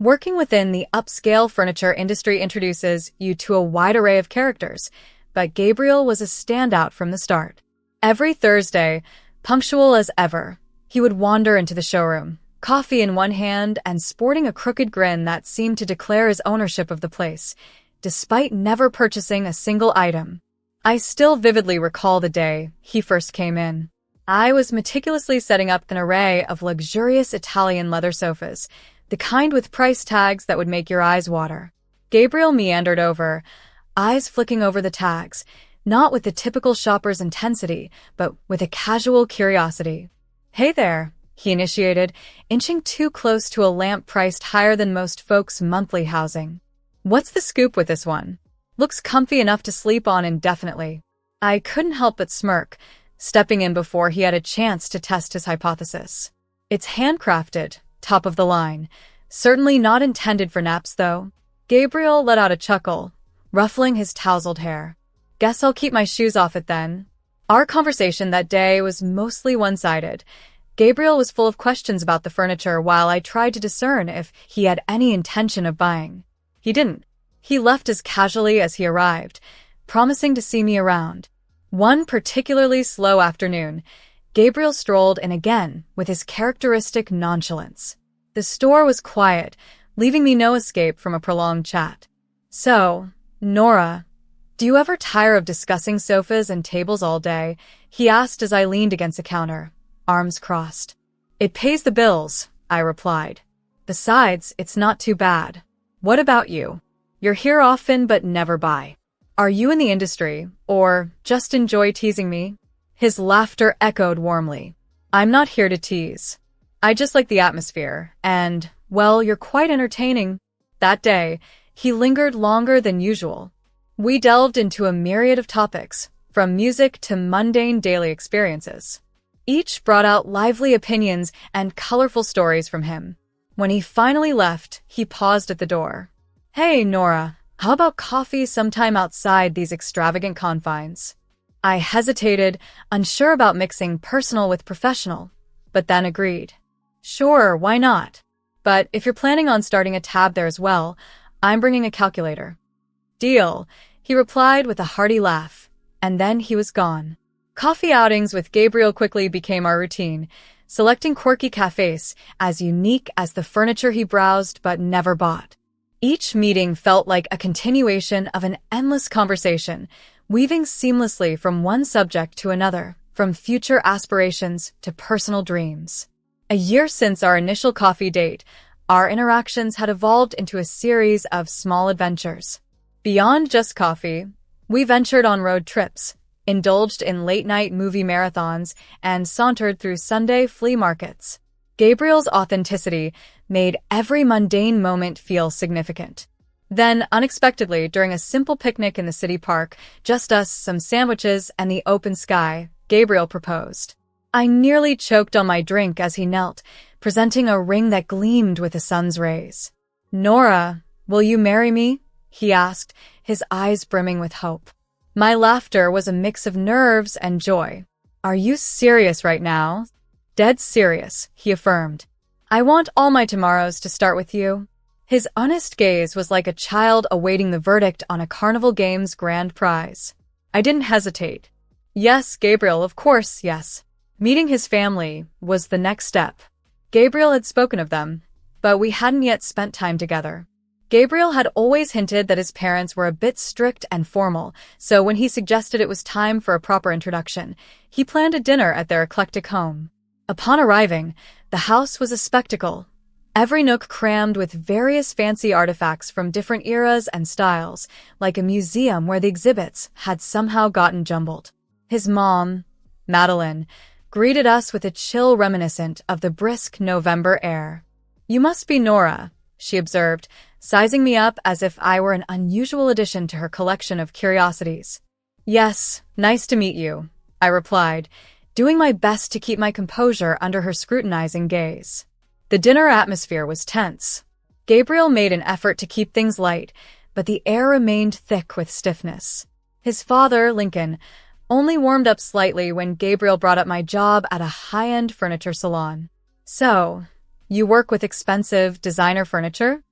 Working within the upscale furniture industry introduces you to a wide array of characters, but Gabriel was a standout from the start. Every Thursday, punctual as ever, he would wander into the showroom, coffee in one hand and sporting a crooked grin that seemed to declare his ownership of the place, despite never purchasing a single item. I still vividly recall the day he first came in. I was meticulously setting up an array of luxurious Italian leather sofas, the kind with price tags that would make your eyes water. Gabriel meandered over, eyes flicking over the tags, not with the typical shopper's intensity, but with a casual curiosity. "Hey there," he initiated, inching too close to a lamp priced higher than most folks' monthly housing. "What's the scoop with this one? Looks comfy enough to sleep on indefinitely." I couldn't help but smirk, stepping in before he had a chance to test his hypothesis. "It's handcrafted, top of the line. Certainly not intended for naps, though." Gabriel let out a chuckle, ruffling his tousled hair. "Guess I'll keep my shoes off it then." Our conversation that day was mostly one-sided. Gabriel was full of questions about the furniture while I tried to discern if he had any intention of buying. He didn't. He left as casually as he arrived, promising to see me around. One particularly slow afternoon, Gabriel strolled in again with his characteristic nonchalance. The store was quiet, leaving me no escape from a prolonged chat. "So, Nora, do you ever tire of discussing sofas and tables all day?" he asked as I leaned against the counter, arms crossed. "It pays the bills," I replied. "Besides, it's not too bad. What about you? You're here often but never buy. Are you in the industry, or just enjoy teasing me?" His laughter echoed warmly. "I'm not here to tease. I just like the atmosphere, and, well, you're quite entertaining." That day, he lingered longer than usual. We delved into a myriad of topics, from music to mundane daily experiences. Each brought out lively opinions and colorful stories from him. When he finally left, he paused at the door. "Hey, Nora, how about coffee sometime outside these extravagant confines?" I hesitated, unsure about mixing personal with professional, but then agreed. "Sure, why not? But if you're planning on starting a tab there as well, I'm bringing a calculator." "Deal," he replied with a hearty laugh, and then he was gone. Coffee outings with Gabriel quickly became our routine, selecting quirky cafes as unique as the furniture he browsed but never bought. Each meeting felt like a continuation of an endless conversation, weaving seamlessly from one subject to another, from future aspirations to personal dreams. A year since our initial coffee date, our interactions had evolved into a series of small adventures. Beyond just coffee, we ventured on road trips, indulged in late-night movie marathons, and sauntered through Sunday flea markets. Gabriel's authenticity made every mundane moment feel significant. Then, unexpectedly, during a simple picnic in the city park, just us, some sandwiches, and the open sky, Gabriel proposed. I nearly choked on my drink as he knelt, presenting a ring that gleamed with the sun's rays. "Nora, will you marry me?" he asked, his eyes brimming with hope. My laughter was a mix of nerves and joy. "Are you serious right now?" "Dead serious," he affirmed. "I want all my tomorrows to start with you." His honest gaze was like a child awaiting the verdict on a carnival game's grand prize. I didn't hesitate. "Yes, Gabriel, of course, yes." Meeting his family was the next step. Gabriel had spoken of them, but we hadn't yet spent time together. Gabriel had always hinted that his parents were a bit strict and formal, so when he suggested it was time for a proper introduction, he planned a dinner at their eclectic home. Upon arriving, the house was a spectacle, every nook crammed with various fancy artifacts from different eras and styles, like a museum where the exhibits had somehow gotten jumbled. His mom, Madeline, greeted us with a chill reminiscent of the brisk November air. "You must be Nora," she observed, sizing me up as if I were an unusual addition to her collection of curiosities. "Yes, nice to meet you," I replied, doing my best to keep my composure under her scrutinizing gaze. The dinner atmosphere was tense. Gabriel made an effort to keep things light, but the air remained thick with stiffness. His father, Lincoln, only warmed up slightly when Gabriel brought up my job at a high-end furniture salon. "So, you work with expensive designer furniture?"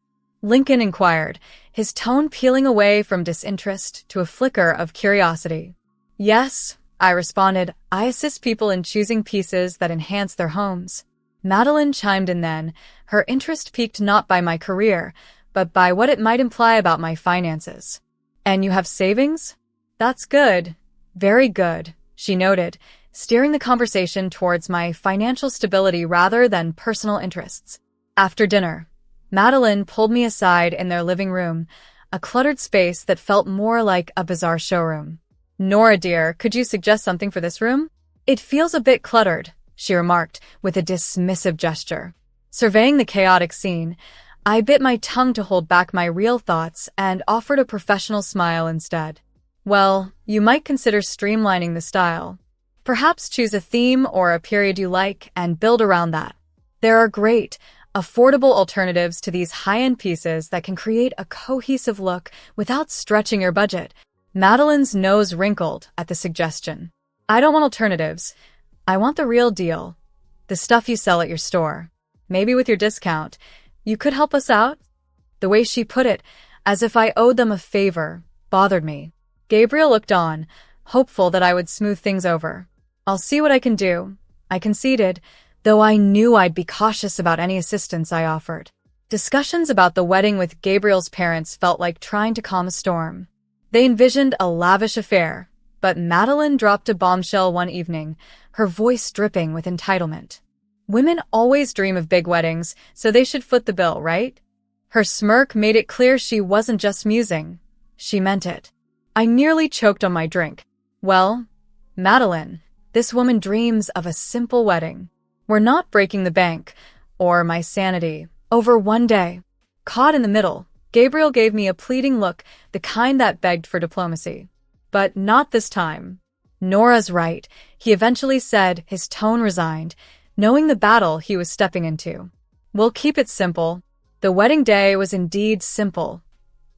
Lincoln inquired, his tone peeling away from disinterest to a flicker of curiosity. Yes, I responded. I assist people in choosing pieces that enhance their homes. Madeline chimed in then, her interest piqued not by my career, but by what it might imply about my finances. And you have savings? That's good. Very good, she noted, steering the conversation towards my financial stability rather than personal interests. After dinner, Madeline pulled me aside in their living room, a cluttered space that felt more like a bizarre showroom. Nora dear, could you suggest something for this room? It feels a bit cluttered, she remarked with a dismissive gesture. Surveying the chaotic scene, I bit my tongue to hold back my real thoughts and offered a professional smile instead. Well, you might consider streamlining the style. Perhaps choose a theme or a period you like and build around that. There are great, affordable alternatives to these high-end pieces that can create a cohesive look without stretching your budget. Madeline's nose wrinkled at the suggestion. I don't want alternatives. I want the real deal. The stuff you sell at your store. Maybe with your discount. You could help us out? The way she put it, as if I owed them a favor, bothered me. Gabriel looked on, hopeful that I would smooth things over. I'll see what I can do, I conceded, though I knew I'd be cautious about any assistance I offered. Discussions about the wedding with Gabriel's parents felt like trying to calm a storm. They envisioned a lavish affair, but Madeline dropped a bombshell one evening, her voice dripping with entitlement. Women always dream of big weddings, so they should foot the bill, right? Her smirk made it clear she wasn't just musing. She meant it. I nearly choked on my drink. Well, Madeline, this woman dreams of a simple wedding. We're not breaking the bank, or my sanity, over one day. Caught in the middle, Gabriel gave me a pleading look, the kind that begged for diplomacy. But not this time. Nora's right, he eventually said, his tone resigned, knowing the battle he was stepping into. We'll keep it simple. The wedding day was indeed simple,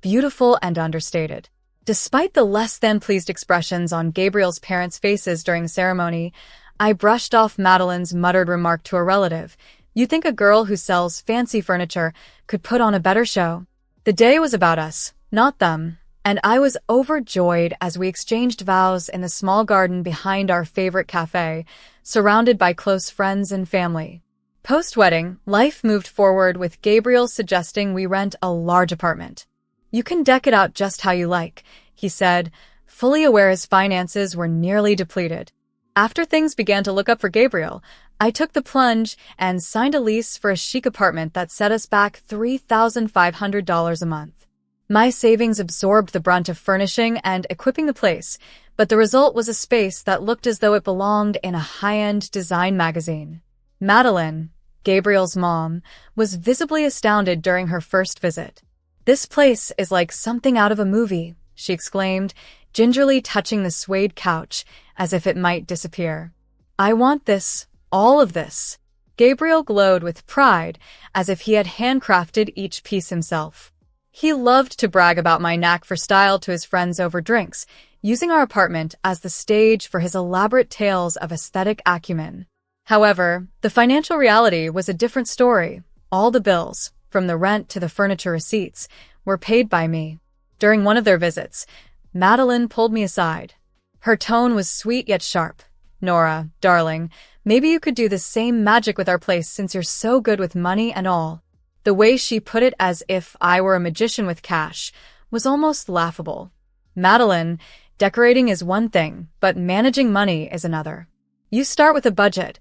beautiful and understated. Despite the less-than-pleased expressions on Gabriel's parents' faces during the ceremony, I brushed off Madeline's muttered remark to a relative. You think a girl who sells fancy furniture could put on a better show? The day was about us, not them, and I was overjoyed as we exchanged vows in the small garden behind our favorite cafe, surrounded by close friends and family. Post-wedding, life moved forward with Gabriel suggesting we rent a large apartment. You can deck it out just how you like, he said, fully aware his finances were nearly depleted. After things began to look up for Gabriel, I took the plunge and signed a lease for a chic apartment that set us back $3,500 a month. My savings absorbed the brunt of furnishing and equipping the place, but the result was a space that looked as though it belonged in a high-end design magazine. Madeline, Gabriel's mom, was visibly astounded during her first visit. This place is like something out of a movie, she exclaimed, gingerly touching the suede couch as if it might disappear. I want this, all of this. Gabriel glowed with pride as if he had handcrafted each piece himself. He loved to brag about my knack for style to his friends over drinks, using our apartment as the stage for his elaborate tales of aesthetic acumen. However, the financial reality was a different story. All the bills, from the rent to the furniture receipts, were paid by me. During one of their visits, Madeline pulled me aside. Her tone was sweet yet sharp. Nora, darling, maybe you could do the same magic with our place since you're so good with money and all. The way she put it as if I were a magician with cash was almost laughable. Madeline, decorating is one thing, but managing money is another. You start with a budget,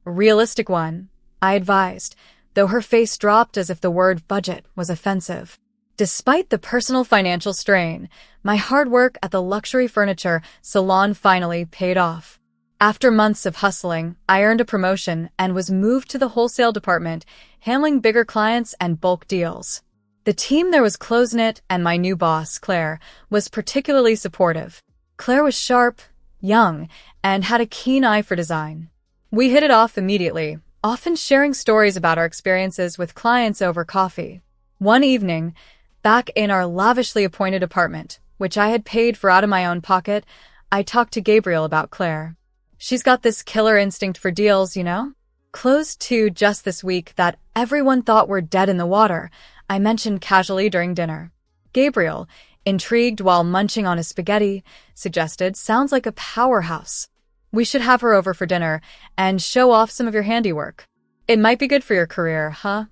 a realistic one, I advised, though her face dropped as if the word budget was offensive. Despite the personal financial strain, my hard work at the luxury furniture salon finally paid off. After months of hustling, I earned a promotion and was moved to the wholesale department, handling bigger clients and bulk deals. The team there was close-knit, and my new boss, Claire, was particularly supportive. Claire was sharp, young, and had a keen eye for design. We hit it off immediately, often sharing stories about our experiences with clients over coffee. One evening, back in our lavishly appointed apartment, which I had paid for out of my own pocket, I talked to Gabriel about Claire. She's got this killer instinct for deals, you know? Closed two just this week that everyone thought were dead in the water, I mentioned casually during dinner. Gabriel, intrigued while munching on his spaghetti, suggested, "Sounds like a powerhouse. We should have her over for dinner and show off some of your handiwork. It might be good for your career, huh?"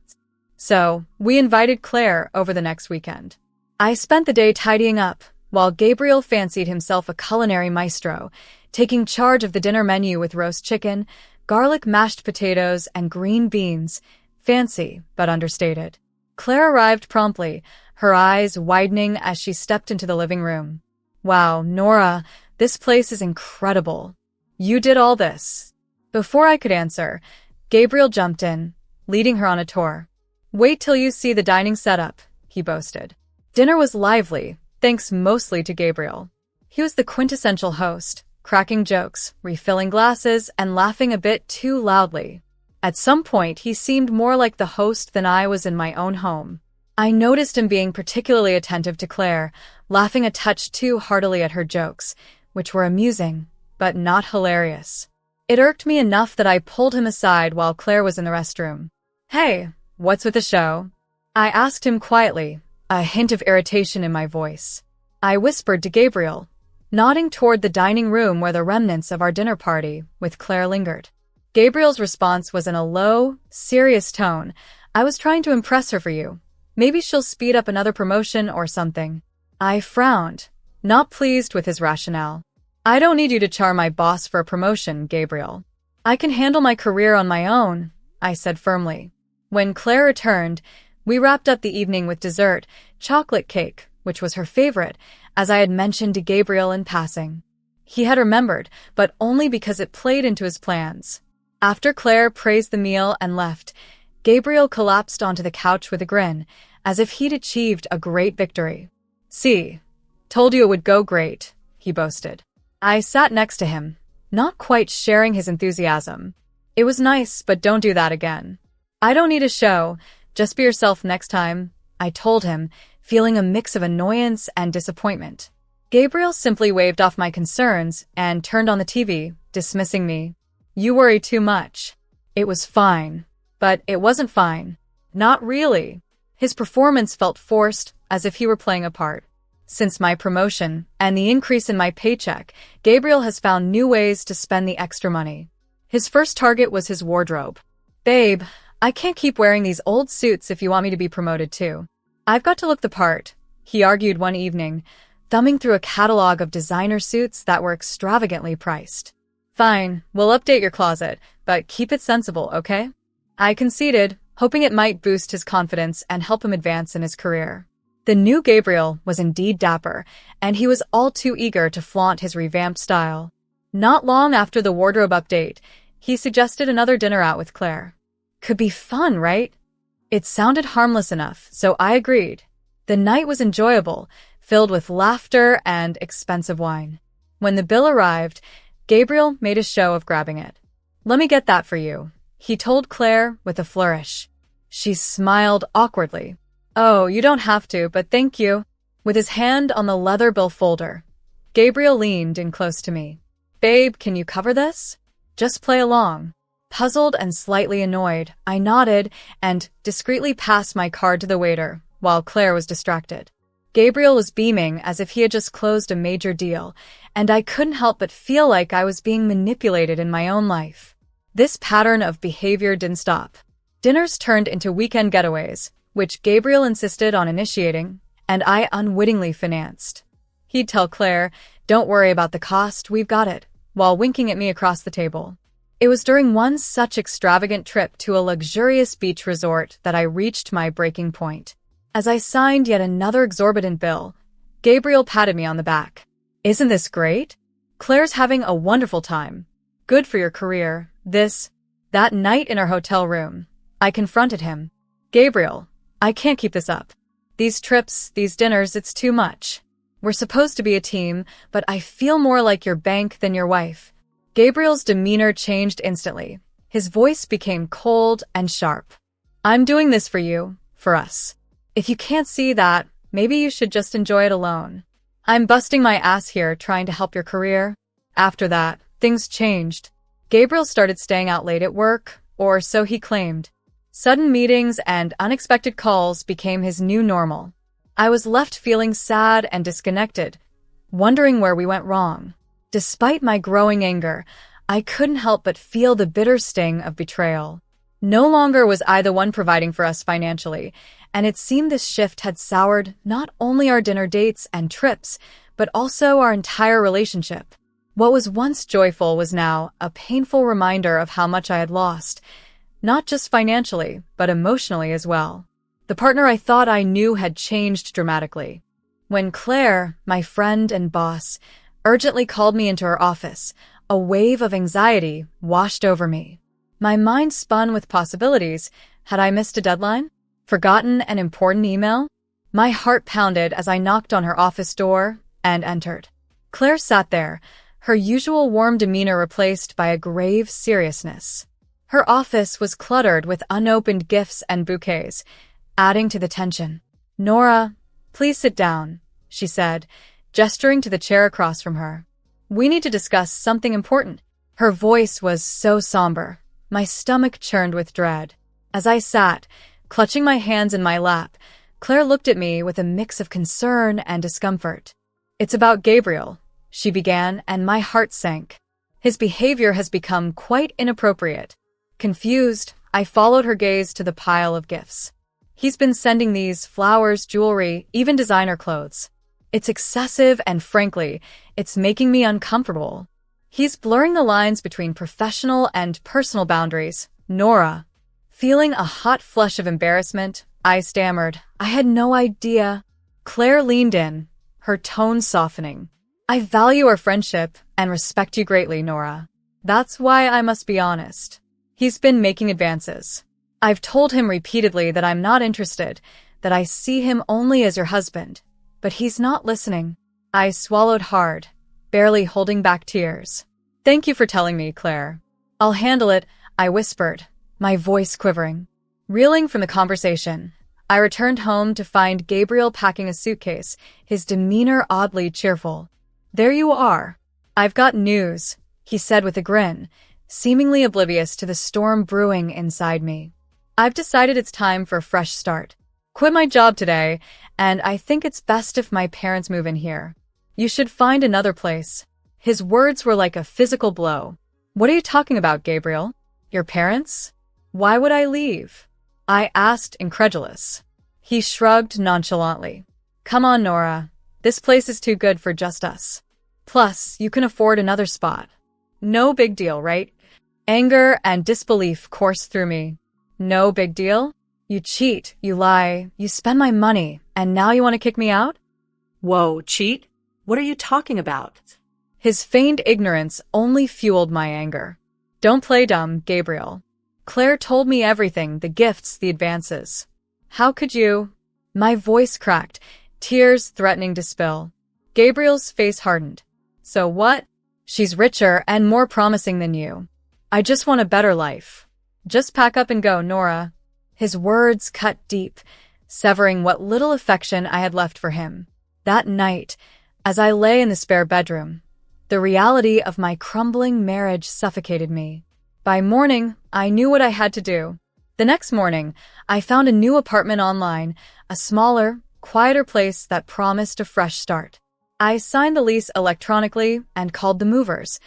So, we invited Claire over the next weekend. I spent the day tidying up, while Gabriel fancied himself a culinary maestro, taking charge of the dinner menu with roast chicken, garlic mashed potatoes, and green beans. Fancy, but understated. Claire arrived promptly, her eyes widening as she stepped into the living room. "Wow, Nora, this place is incredible. You did all this." Before I could answer, Gabriel jumped in, leading her on a tour. "Wait till you see the dining setup," he boasted. Dinner was lively, thanks mostly to Gabriel. He was the quintessential host, cracking jokes, refilling glasses, and laughing a bit too loudly. At some point, he seemed more like the host than I was in my own home. I noticed him being particularly attentive to Claire, laughing a touch too heartily at her jokes, which were amusing, but not hilarious. It irked me enough that I pulled him aside while Claire was in the restroom. "Hey, what's with the show?" I asked him quietly, a hint of irritation in my voice. I whispered to Gabriel, nodding toward the dining room where the remnants of our dinner party with Claire lingered. Gabriel's response was in a low, serious tone. "I was trying to impress her for you. Maybe she'll speed up another promotion or something." I frowned, not pleased with his rationale. "I don't need you to charm my boss for a promotion, Gabriel. I can handle my career on my own," I said firmly. When Claire returned, we wrapped up the evening with dessert, chocolate cake, which was her favorite, as I had mentioned to Gabriel in passing. He had remembered, but only because it played into his plans. After Claire praised the meal and left, Gabriel collapsed onto the couch with a grin, as if he'd achieved a great victory. "See, told you it would go great," he boasted. I sat next to him, not quite sharing his enthusiasm. "It was nice, but don't do that again." "I don't need a show, just be yourself next time," I told him, feeling a mix of annoyance and disappointment. Gabriel simply waved off my concerns and turned on the TV, dismissing me. "You worry too much." It was fine. But it wasn't fine. Not really. His performance felt forced, as if he were playing a part. Since my promotion and the increase in my paycheck, Gabriel has found new ways to spend the extra money. His first target was his wardrobe. "Babe, I can't keep wearing these old suits if you want me to be promoted too. I've got to look the part," he argued one evening, thumbing through a catalog of designer suits that were extravagantly priced. "Fine, we'll update your closet, but keep it sensible, okay?" I conceded, hoping it might boost his confidence and help him advance in his career. The new Gabriel was indeed dapper, and he was all too eager to flaunt his revamped style. Not long after the wardrobe update, he suggested another dinner out with Claire. Could be fun, right? It sounded harmless enough, so I agreed. The night was enjoyable, filled with laughter and expensive wine. When the bill arrived, Gabriel made a show of grabbing it. "Let me get that for you," he told Claire with a flourish. She smiled awkwardly. "Oh, you don't have to, but thank you." With his hand on the leather bill folder, Gabriel leaned in close to me. "Babe, can you cover this? Just play along." Puzzled and slightly annoyed, I nodded and discreetly passed my card to the waiter, while Claire was distracted. Gabriel was beaming as if he had just closed a major deal, and I couldn't help but feel like I was being manipulated in my own life. This pattern of behavior didn't stop. Dinners turned into weekend getaways, which Gabriel insisted on initiating, and I unwittingly financed. He'd tell Claire, "Don't worry about the cost, we've got it," while winking at me across the table. It was during one such extravagant trip to a luxurious beach resort that I reached my breaking point. As I signed yet another exorbitant bill, Gabriel patted me on the back. "Isn't this great? Claire's having a wonderful time. Good for your career." That night in our hotel room, I confronted him. "Gabriel, I can't keep this up. These trips, these dinners, it's too much. We're supposed to be a team, but I feel more like your bank than your wife." Gabriel's demeanor changed instantly. His voice became cold and sharp. "I'm doing this for you, for us. If you can't see that, maybe you should just enjoy it alone. I'm busting my ass here trying to help your career." After that, things changed. Gabriel started staying out late at work, or so he claimed. Sudden meetings and unexpected calls became his new normal. I was left feeling sad and disconnected, wondering where we went wrong. Despite my growing anger, I couldn't help but feel the bitter sting of betrayal. No longer was I the one providing for us financially, and it seemed this shift had soured not only our dinner dates and trips, but also our entire relationship. What was once joyful was now a painful reminder of how much I had lost, not just financially, but emotionally as well. The partner I thought I knew had changed dramatically. When Claire, my friend and boss, urgently called me into her office, a wave of anxiety washed over me. My mind spun with possibilities. Had I missed a deadline? Forgotten an important email? My heart pounded as I knocked on her office door and entered. Claire sat there, her usual warm demeanor replaced by a grave seriousness. Her office was cluttered with unopened gifts and bouquets, adding to the tension. "Nora, please sit down," she said, gesturing to the chair across from her. "We need to discuss something important." Her voice was so somber. My stomach churned with dread. As I sat, clutching my hands in my lap, Claire looked at me with a mix of concern and discomfort. "It's about Gabriel," she began, and my heart sank. "His behavior has become quite inappropriate." Confused, I followed her gaze to the pile of gifts. "He's been sending these flowers, jewelry, even designer clothes. It's excessive and frankly, it's making me uncomfortable. He's blurring the lines between professional and personal boundaries." "Nora." Feeling a hot flush of embarrassment, I stammered, "I had no idea." Claire leaned in, her tone softening. "I value our friendship and respect you greatly, Nora. That's why I must be honest. He's been making advances. I've told him repeatedly that I'm not interested, that I see him only as your husband, but he's not listening." I swallowed hard, barely holding back tears. "Thank you for telling me, Claire. I'll handle it," I whispered, my voice quivering. Reeling from the conversation, I returned home to find Gabriel packing a suitcase, his demeanor oddly cheerful. "There you are. I've got news," he said with a grin, seemingly oblivious to the storm brewing inside me. "I've decided it's time for a fresh start. Quit my job today, and I think it's best if my parents move in here. You should find another place." His words were like a physical blow. "What are you talking about, Gabriel? Your parents? Why would I leave?" I asked, incredulous. He shrugged nonchalantly. "Come on, Nora. This place is too good for just us. Plus, you can afford another spot. No big deal, right?" Anger and disbelief coursed through me. "No big deal? You cheat, you lie, you spend my money, and now you want to kick me out?" "Whoa, cheat? What are you talking about?" His feigned ignorance only fueled my anger. "Don't play dumb, Gabriel. Claire told me everything, the gifts, the advances. How could you?" My voice cracked, tears threatening to spill. Gabriel's face hardened. "So what? She's richer and more promising than you. I just want a better life. Just pack up and go, Nora." His words cut deep, severing what little affection I had left for him. That night, as I lay in the spare bedroom, the reality of my crumbling marriage suffocated me. By morning, I knew what I had to do. The next morning, I found a new apartment online, a smaller, quieter place that promised a fresh start. I signed the lease electronically and called the movers,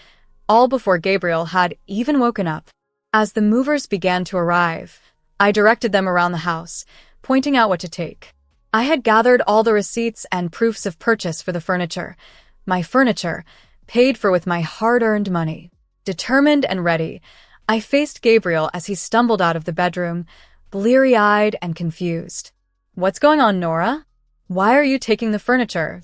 all before Gabriel had even woken up. As the movers began to arrive, I directed them around the house, pointing out what to take. I had gathered all the receipts and proofs of purchase for the furniture. My furniture, paid for with my hard-earned money. Determined and ready, I faced Gabriel as he stumbled out of the bedroom, bleary-eyed and confused. "What's going on, Nora? Why are you taking the furniture?"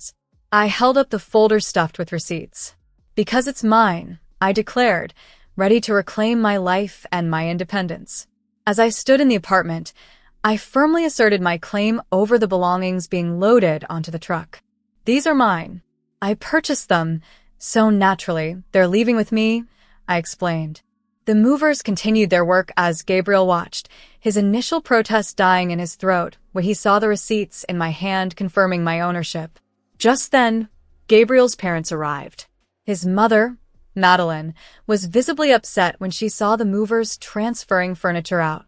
I held up the folder stuffed with receipts. "Because it's mine," I declared, ready to reclaim my life and my independence. As I stood in the apartment, I firmly asserted my claim over the belongings being loaded onto the truck. "These are mine. I purchased them so naturally. They're leaving with me," I explained. The movers continued their work as Gabriel watched, his initial protest dying in his throat when he saw the receipts in my hand confirming my ownership. Just then, Gabriel's parents arrived. His mother, Madeline, was visibly upset when she saw the movers transferring furniture out.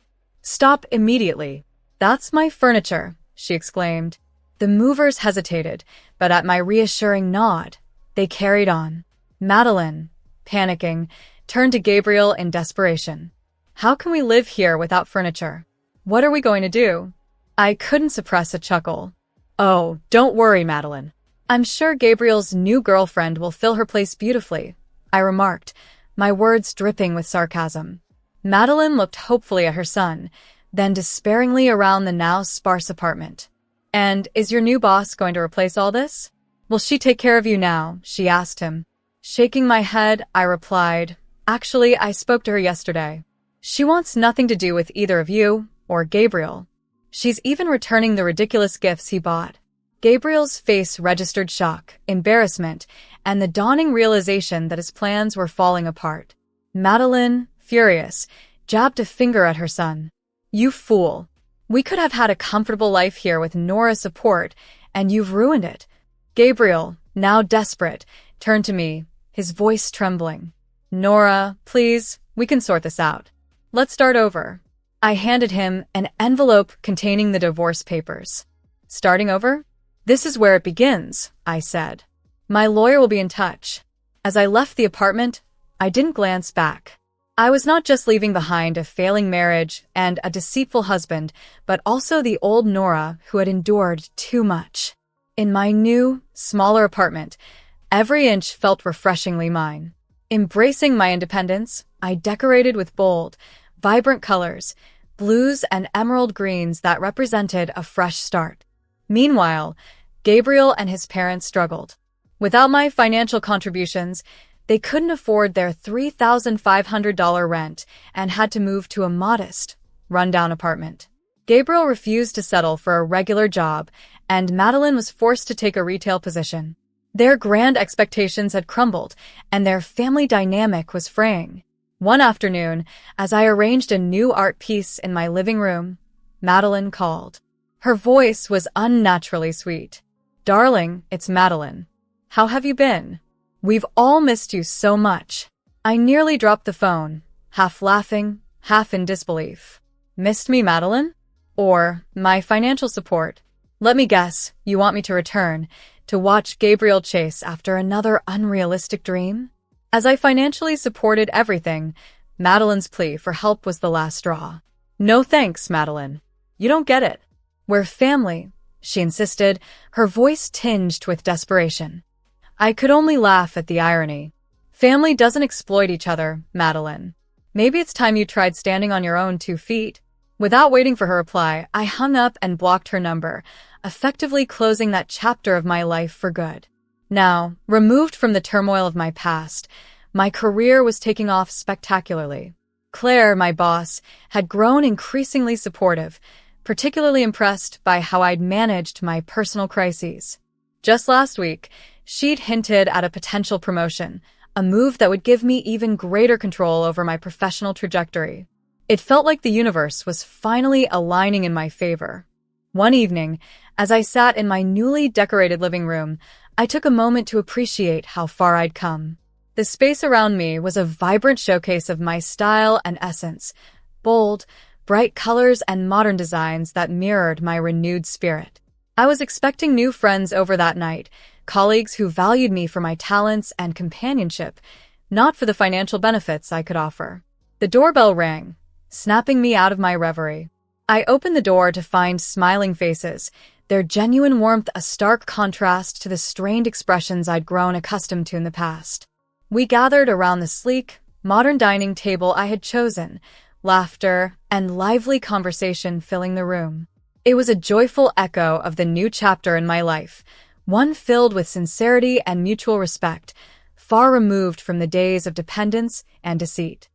Stop immediately. That's my furniture, she exclaimed. The movers hesitated, but at my reassuring nod, they carried on. Madeline, panicking, turned to Gabriel in desperation. How can we live here without furniture? What are we going to do? I couldn't suppress a chuckle. Oh, don't worry, Madeline. I'm sure Gabriel's new girlfriend will fill her place beautifully, I remarked, my words dripping with sarcasm. Madeline looked hopefully at her son, then despairingly around the now sparse apartment. And is your new boss going to replace all this? Will she take care of you now? She asked him. Shaking my head, I replied, actually, I spoke to her yesterday. She wants nothing to do with either of you or Gabriel. She's even returning the ridiculous gifts he bought. Gabriel's face registered shock, embarrassment, and the dawning realization that his plans were falling apart. Madeline, furious, jabbed a finger at her son. You fool. We could have had a comfortable life here with Nora's support, and you've ruined it. Gabriel, now desperate, turned to me, his voice trembling. Nora, please, we can sort this out. Let's start over. I handed him an envelope containing the divorce papers. Starting over? This is where it begins, I said. My lawyer will be in touch. As I left the apartment, I didn't glance back. I was not just leaving behind a failing marriage and a deceitful husband, but also the old Nora who had endured too much. In my new, smaller apartment, every inch felt refreshingly mine. Embracing my independence, I decorated with bold, vibrant colors, blues and emerald greens that represented a fresh start. Meanwhile, Gabriel and his parents struggled. Without my financial contributions, they couldn't afford their $3,500 rent and had to move to a modest, rundown apartment. Gabriel refused to settle for a regular job, and Madeline was forced to take a retail position. Their grand expectations had crumbled, and their family dynamic was fraying. One afternoon, as I arranged a new art piece in my living room, Madeline called. Her voice was unnaturally sweet. Darling, it's Madeline. How have you been? We've all missed you so much. I nearly dropped the phone, half laughing, half in disbelief. Missed me, Madeline? Or my financial support? Let me guess, you want me to return, to watch Gabriel chase after another unrealistic dream? As I financially supported everything, Madeline's plea for help was the last straw. No thanks, Madeline. You don't get it. We're family, she insisted, her voice tinged with desperation. I could only laugh at the irony. Family doesn't exploit each other, Madeline. Maybe it's time you tried standing on your own 2 feet. Without waiting for her reply, I hung up and blocked her number, effectively closing that chapter of my life for good. Now, removed from the turmoil of my past, my career was taking off spectacularly. Claire, my boss, had grown increasingly supportive, particularly impressed by how I'd managed my personal crises. Just last week, she'd hinted at a potential promotion, a move that would give me even greater control over my professional trajectory. It felt like the universe was finally aligning in my favor. One evening, as I sat in my newly decorated living room, I took a moment to appreciate how far I'd come. The space around me was a vibrant showcase of my style and essence, bold, bright colors and modern designs that mirrored my renewed spirit. I was expecting new friends over that night, colleagues who valued me for my talents and companionship, not for the financial benefits I could offer. The doorbell rang, snapping me out of my reverie. I opened the door to find smiling faces, their genuine warmth a stark contrast to the strained expressions I'd grown accustomed to in the past. We gathered around the sleek, modern dining table I had chosen, laughter and lively conversation filling the room. It was a joyful echo of the new chapter in my life, one filled with sincerity and mutual respect, far removed from the days of dependence and deceit.